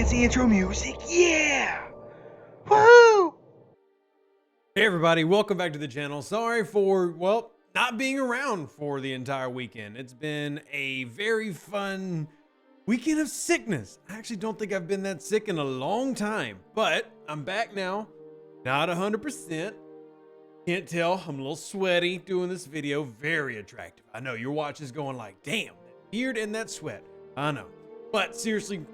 fancy intro music. Yeah! Woohoo! Hey everybody, welcome back to the channel. Sorry for, well, not being around for the entire weekend. It's been a very fun weekend of sickness. I actually don't think I've been that sick in a long time, but I'm back now. Not 100%. Can't tell, I'm a little sweaty doing this video. Very attractive. I know your watch is going like, damn, that beard and that sweat. I know. But seriously,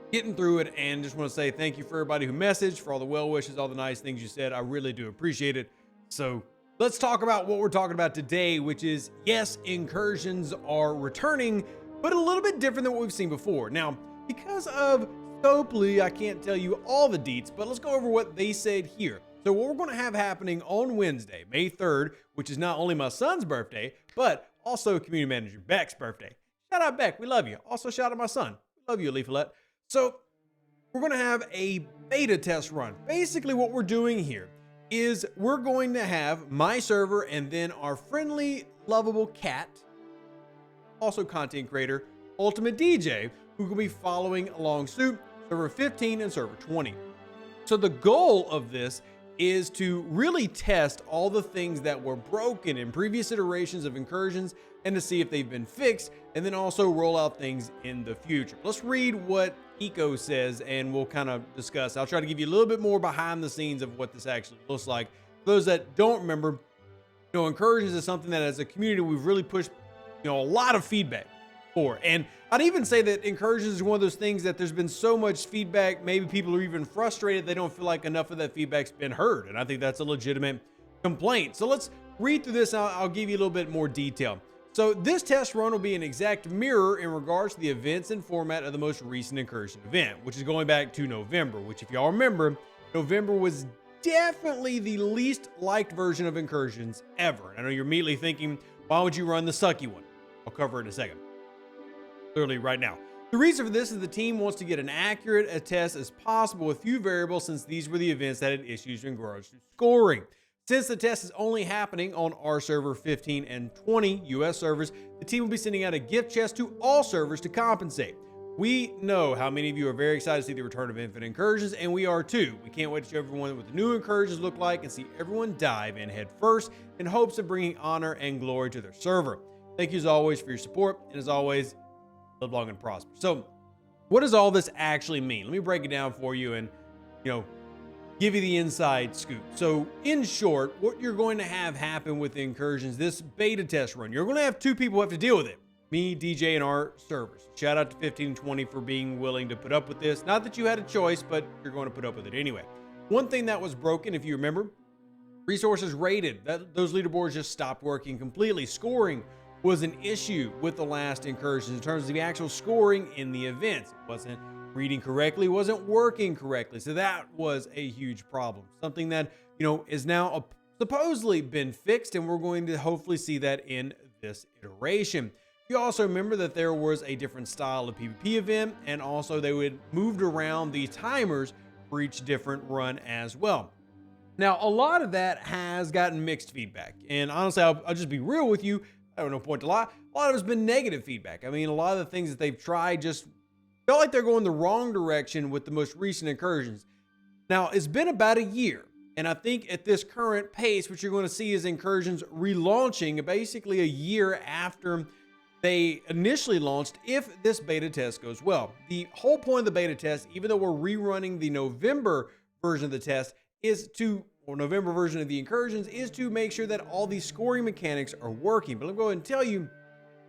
getting through it, and just want to say thank you for everybody who messaged, for all the well wishes, all the nice things you said. I really do appreciate it. So let's talk about what we're talking about today, which is, yes, incursions are returning, but a little bit different than what we've seen before. Now, because of Scopely, I can't tell you all the deets, but let's go over what they said here. So what we're going to have happening on Wednesday, May 3rd, which is not only my son's birthday, but also community manager Beck's birthday. Shout out Beck, we love you. Also shout out my son. We love you, Leaflet. So we're going to have a beta test run. Basically what we're doing here is we're going to have my server and then our friendly, lovable cat, also content creator, Ultimate DJ, who will be following along suit, server 15 and server 20. So the goal of this is to really test all the things that were broken in previous iterations of incursions and to see if they've been fixed, and then also roll out things in the future. Let's read what Eco says and we'll kind of discuss. I'll try to give you a little bit more behind the scenes of what this actually looks like. For those that don't remember, incursions is something that as a community we've really pushed a lot of feedback for. And I'd even say that incursions is one of those things that there's been so much feedback, maybe people are even frustrated they don't feel like enough of that feedback's been heard. And I think that's a legitimate complaint. So let's read through this. I'll give you a little bit more detail. So this test run will be an exact mirror in regards to the events and format of the most recent incursion event, which is going back to November, which if y'all remember, November was definitely the least liked version of incursions ever. I know you're immediately thinking, why would you run the sucky one? I'll cover it in a second. Clearly right now. The reason for this is the team wants to get an accurate a test as possible with few variables, since these were the events that had issues in regards to scoring. Since the test is only happening on our server 15 and 20 US servers, the team will be sending out a gift chest to all servers to compensate. We know how many of you are very excited to see the return of Infinite Incursions, and we are too. We can't wait to show everyone what the new incursions look like and see everyone dive in head first in hopes of bringing honor and glory to their server. Thank you as always for your support, and as always, live long and prosper. So what does all this actually mean? Let me break it down for you and, give you the inside scoop. So in short, what you're going to have happen with the incursions, this beta test run, you're going to have two people who have to deal with it. Me, DJ, and our servers. Shout out to 15 and 20 for being willing to put up with this. Not that you had a choice, but you're going to put up with it anyway. One thing that was broken, if you remember, resources rated. Those leaderboards just stopped working completely. Scoring was an issue with the last incursions in terms of the actual scoring in the events. It wasn't reading correctly, wasn't working correctly. So that was a huge problem. Something that, is now supposedly been fixed, and we're going to hopefully see that in this iteration. You also remember that there was a different style of PvP event, and also they would moved around the timers for each different run as well. Now, a lot of that has gotten mixed feedback, and honestly, I'll just be real with you. I have no point to lie. A lot of it's been negative feedback. I mean, a lot of the things that they've tried just felt like they're going the wrong direction with the most recent incursions. Now, it's been about a year, and I think at this current pace, what you're going to see is incursions relaunching basically a year after they initially launched, if this beta test goes well. The whole point of the beta test, even though we're rerunning the November version of the test, November version of the incursions, is to make sure that all these scoring mechanics are working. But let me go ahead and tell you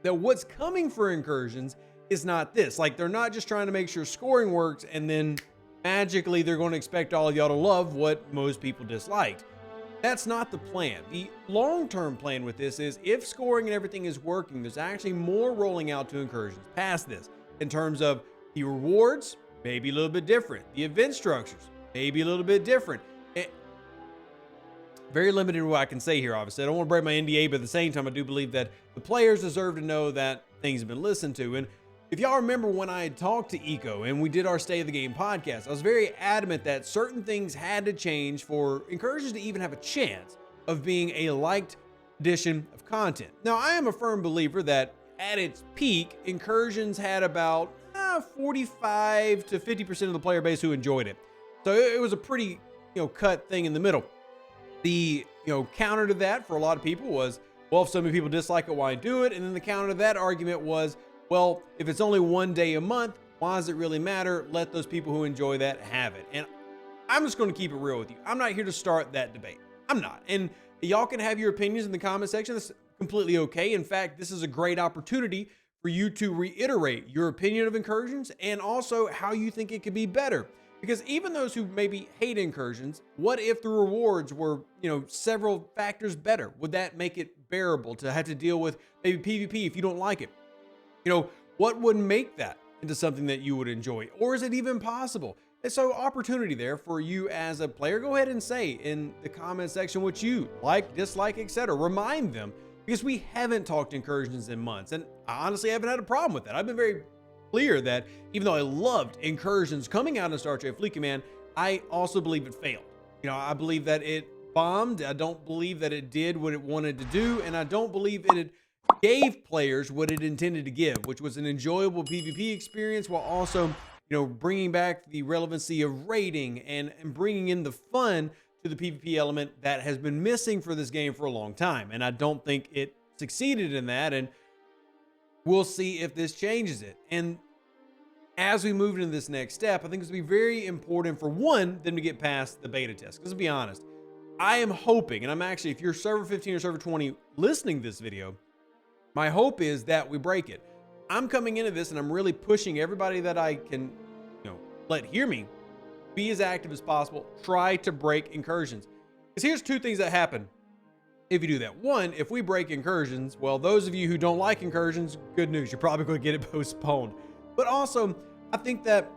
that what's coming for incursions is not this. Like, they're not just trying to make sure scoring works and then magically they're going to expect all of y'all to love what most people disliked. That's not the plan. The long-term plan with this is, if scoring and everything is working, there's actually more rolling out to incursions past this in terms of the rewards, maybe a little bit different. The event structures, maybe a little bit different. Very limited in what I can say here, obviously. I don't want to break my NDA, but at the same time, I do believe that the players deserve to know that things have been listened to. And if y'all remember when I had talked to Eco and we did our State of the Game podcast, I was very adamant that certain things had to change for incursions to even have a chance of being a liked edition of content. Now, I am a firm believer that at its peak, incursions had about about 45 to 50% of the player base who enjoyed it. So it was a pretty, cut thing in the middle. The, counter to that for a lot of people was, well, if so many people dislike it, why do it? And then the counter to that argument was, well, if it's only one day a month, why does it really matter? Let those people who enjoy that have it. And I'm just going to keep it real with you. I'm not here to start that debate. I'm not. And y'all can have your opinions in the comment section. That's completely okay. In fact, this is a great opportunity for you to reiterate your opinion of Incursions and also how you think it could be better. Because even those who maybe hate Incursions, what if the rewards were, several factors better? Would that make it bearable to have to deal with maybe PvP if you don't like it? What would make that into something that you would enjoy? Or is it even possible? And so opportunity there for you as a player. Go ahead and say in the comment section what you like, dislike, etc. Remind them, because we haven't talked Incursions in months. And I honestly haven't had a problem with that. I've been very clear that even though I loved Incursions coming out in Star Trek Fleet Command, I also believe it failed. I believe that it bombed. I don't believe that it did what it wanted to do. And I don't believe it gave players what it intended to give, which was an enjoyable PvP experience while also, bringing back the relevancy of raiding and bringing in the fun to the PvP element that has been missing for this game for a long time. And I don't think it succeeded in that. And we'll see if this changes it. And as we move into this next step, I think it's going to be very important for them to get past the beta test. Because to be honest, I am hoping, and I'm actually, if you're server 15 or server 20 listening to this video, my hope is that we break it. I'm coming into this and I'm really pushing everybody that I can, let hear me, be as active as possible, try to break Incursions. Because here's two things that happen if you do that. One, if we break Incursions, well, those of you who don't like Incursions, good news, you're probably going to get it postponed. But also, I think that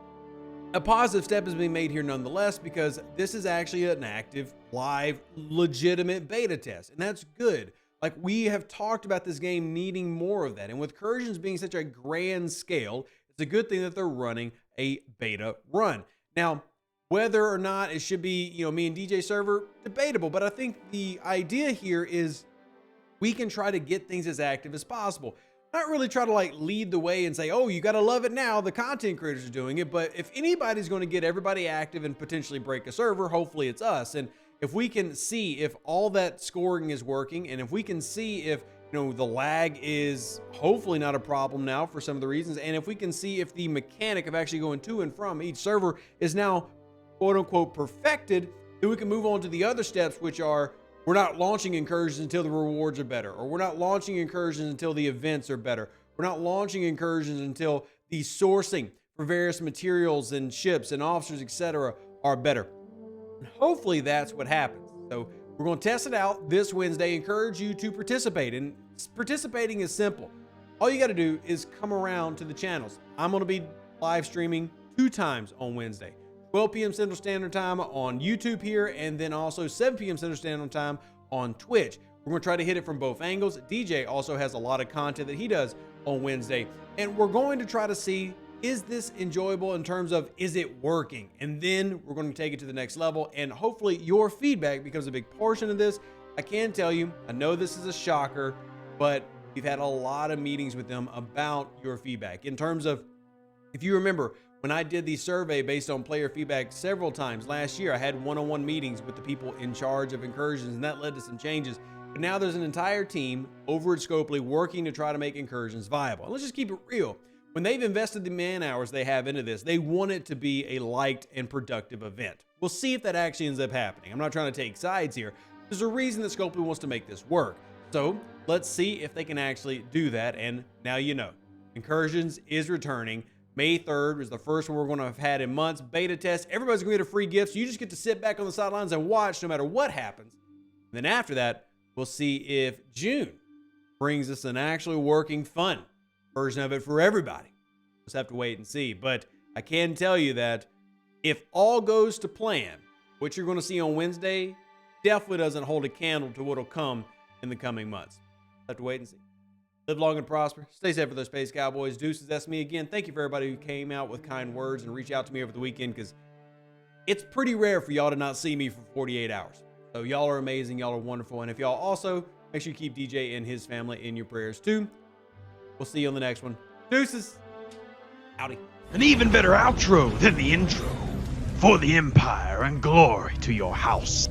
a positive step is being made here nonetheless, because this is actually an active, live, legitimate beta test, and that's good. Like, we have talked about this game needing more of that. And with Incursions being such a grand scale, it's a good thing that they're running a beta run. Now, whether or not it should be, me and DJ server, debatable. But I think the idea here is we can try to get things as active as possible. Not really try to lead the way and say, oh, you got to love it now. The content creators are doing it. But if anybody's going to get everybody active and potentially break a server, hopefully it's us. And if we can see if all that scoring is working, and if we can see if, the lag is hopefully not a problem now for some of the reasons, and if we can see if the mechanic of actually going to and from each server is now quote unquote perfected, then we can move on to the other steps, which are, we're not launching Incursions until the rewards are better, or we're not launching Incursions until the events are better. We're not launching Incursions until the sourcing for various materials and ships and officers, etc. are better. And hopefully that's what happens. So we're going to test it out this Wednesday. Encourage you to participate. And participating is simple. All you got to do is come around to the channels. I'm going to be live streaming 2 times on Wednesday. 12 p.m. Central Standard Time on YouTube here, and then also 7 p.m. Central Standard Time on Twitch. We're going to try to hit it from both angles. DJ also has a lot of content that he does on Wednesday. And we're going to try to see, is this enjoyable in terms of, is it working? And then we're going to take it to the next level, and hopefully your feedback becomes a big portion of this. I can tell you, I know this is a shocker, but we've had a lot of meetings with them about your feedback. In terms of, if you remember, when I did the survey based on player feedback several times last year, I had one-on-one meetings with the people in charge of Incursions, and that led to some changes. But now there's an entire team over at Scopely working to try to make Incursions viable. And let's just keep it real. When they've invested the man hours they have into this, they want it to be a liked and productive event. We'll see if that actually ends up happening. I'm not trying to take sides here. There's a reason that Scopely wants to make this work. So let's see if they can actually do that. And now you know, Incursions is returning. May 3rd is the first one we're going to have had in months. Beta test. Everybody's going to get a free gift. So you just get to sit back on the sidelines and watch no matter what happens. And then after that, we'll see if June brings us an actually working, fun version of it for everybody. We'll just have to wait and see. But I can tell you that if all goes to plan, what you're going to see on Wednesday definitely doesn't hold a candle to what'll come in the coming months. We'll have to wait and see. Live long and prosper. Stay safe for those Space Cowboys. Deuces, that's me again. Thank you for everybody who came out with kind words and reached out to me over the weekend, because it's pretty rare for y'all to not see me for 48 hours. So y'all are amazing. Y'all are wonderful. And if y'all also, make sure you keep DJ and his family in your prayers too. We'll see you on the next one. Deuces. Howdy. An even better outro than the intro. For the Empire and glory to your house.